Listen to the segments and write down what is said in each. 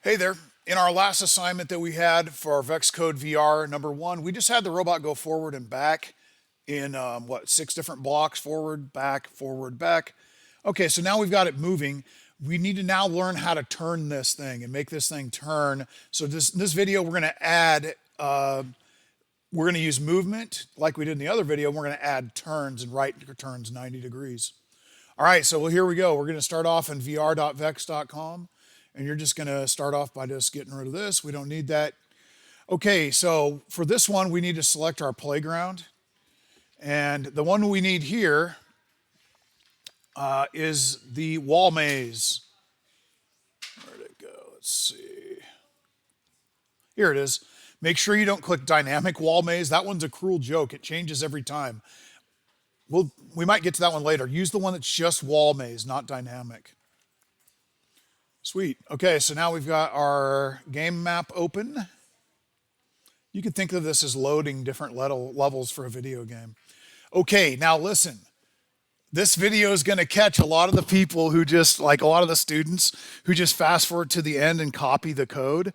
Hey there. In our last assignment that we had for our VEXcode VR number 1, we just had the robot go forward and back in, 6 different blocks, forward, back, forward, back. Okay, so now we've got it moving. We need to now learn how to turn this thing and make this thing turn. So this video, we're gonna add, we're gonna use movement like we did in the other video. We're gonna add turns and right turns 90 degrees. All right, so here we go. We're gonna start off in vr.vex.com. And you're just gonna start off by just getting rid of this. We don't need that. Okay, so for this one, we need to select our playground. And the one we need here is the wall maze. Where'd it go? Let's see. Here it is. Make sure you don't click dynamic wall maze. That one's a cruel joke. It changes every time. We might get to that one later. Use the one that's just wall maze, not dynamic. Sweet. Okay, so now we've got our game map open. You could think of this as loading different levels for a video game. Okay, now listen. This video is going to catch a lot of the people who just, like a lot of the students, who just fast forward to the end and copy the code.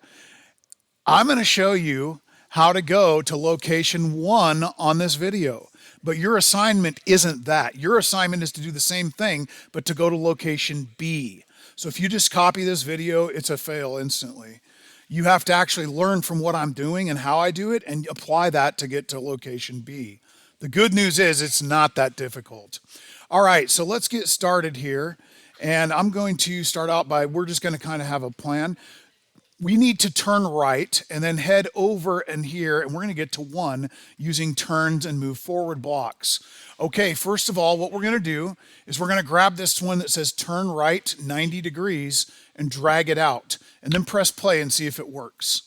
I'm going to show you how to go to location 1 on this video. But your assignment isn't that. Your assignment is to do the same thing, but to go to location B. So if you just copy this video, it's a fail instantly. You have to actually learn from what I'm doing and how I do it and apply that to get to location B. The good news is it's not that difficult. All right, so let's get started here. And I'm going to start out by, we're just going to kind of have a plan. We need to turn right and then head over and here, and we're going to get to 1 using turns and move forward blocks. Okay, first of all, what we're going to do is we're going to grab this one that says turn right 90 degrees and drag it out, and then press play and see if it works.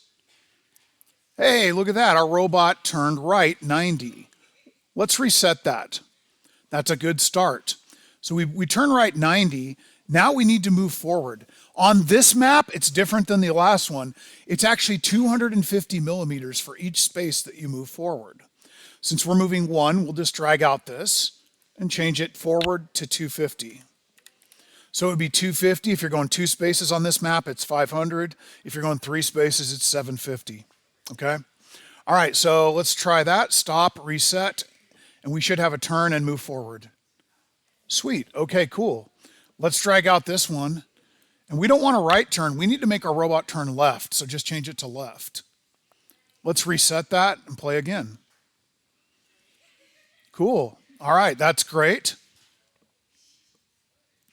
Hey, look at that. Our robot turned right 90. Let's reset that. That's a good start. So we turn right 90. Now we need to move forward. On this map, it's different than the last one. It's actually 250 millimeters for each space that you move forward. Since we're moving 1, we'll just drag out this and change it forward to 250. So it would be 250. If you're going 2 spaces on this map, it's 500. If you're going 3 spaces, it's 750. Okay? All right, so let's try that. Stop, reset, and we should have a turn and move forward. Sweet. Okay, cool. Let's drag out this one. And we don't want a right turn. We need to make our robot turn left, so just change it to left. Let's reset that and play again. Cool. All right, that's great.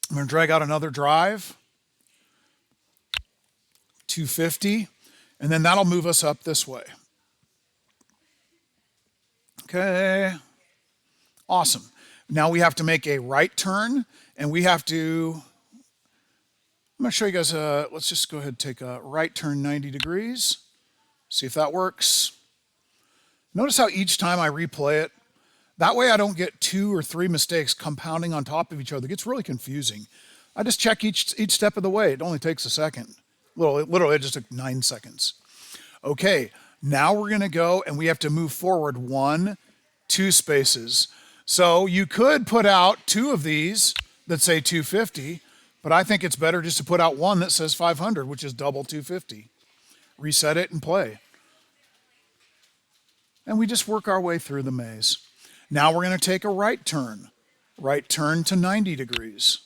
I'm going to drag out another drive. 250. And then that'll move us up this way. Okay. Awesome. Now we have to make a right turn, and we have to... I'm going to show you guys, let's just go ahead and take a right turn 90 degrees. See if that works. Notice how each time I replay it, that way I don't get 2 or 3 mistakes compounding on top of each other. It gets really confusing. I just check each step of the way. It only takes a second. Literally, it just took 9 seconds. Okay, now we're going to go and we have to move forward 1, 2 spaces. So you could put out 2 of these that say 250, but I think it's better just to put out 1 that says 500, which is double 250. Reset it and play. And we just work our way through the maze. Now we're going to take a right turn to 90 degrees.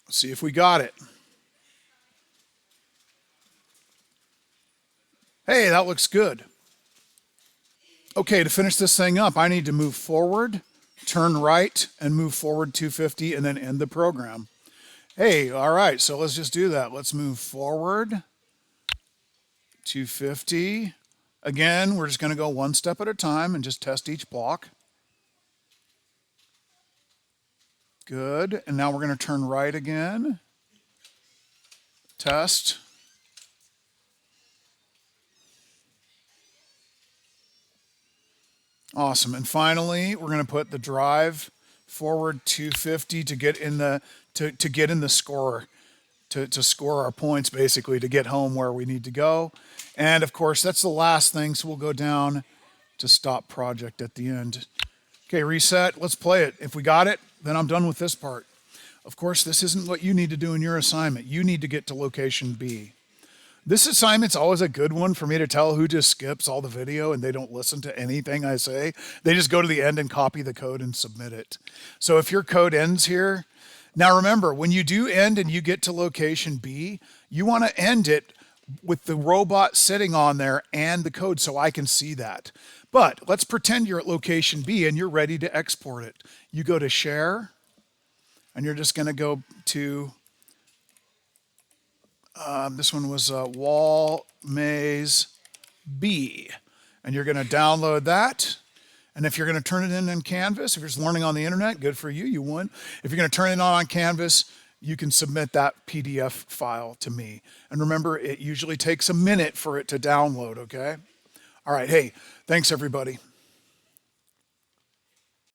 Let's see if we got it. Hey, that looks good. Okay, to finish this thing up, I need to move forward, turn right, and move forward 250, and then end the program. Hey, all right, so let's just do that. Let's move forward, 250. Again, we're just going to go 1 step at a time and just test each block. Good, and now we're going to turn right again. Test. Awesome. And finally, we're going to put the drive forward 250 to get in the get in the score, to score our points, basically, to get home where we need to go. And of course, that's the last thing, so we'll go down to stop project at the end. Okay, reset. Let's play it. If we got it, then I'm done with this part. Of course, this isn't what you need to do in your assignment. You need to get to location B. This assignment's always a good one for me to tell who just skips all the video and they don't listen to anything I say. They just go to the end and copy the code and submit it. So if your code ends here, now remember, when you do end and you get to location B, you want to end it with the robot sitting on there and the code so I can see that. But let's pretend you're at location B and you're ready to export it. You go to Share, and you're just going to go to this one was Wall Maze B, and you're going to download that. And if you're going to turn it in Canvas, if you're just learning on the internet, good for you, you won. If you're going to turn it on Canvas, you can submit that PDF file to me. And remember, it usually takes a minute for it to download, okay? All right, hey, thanks everybody.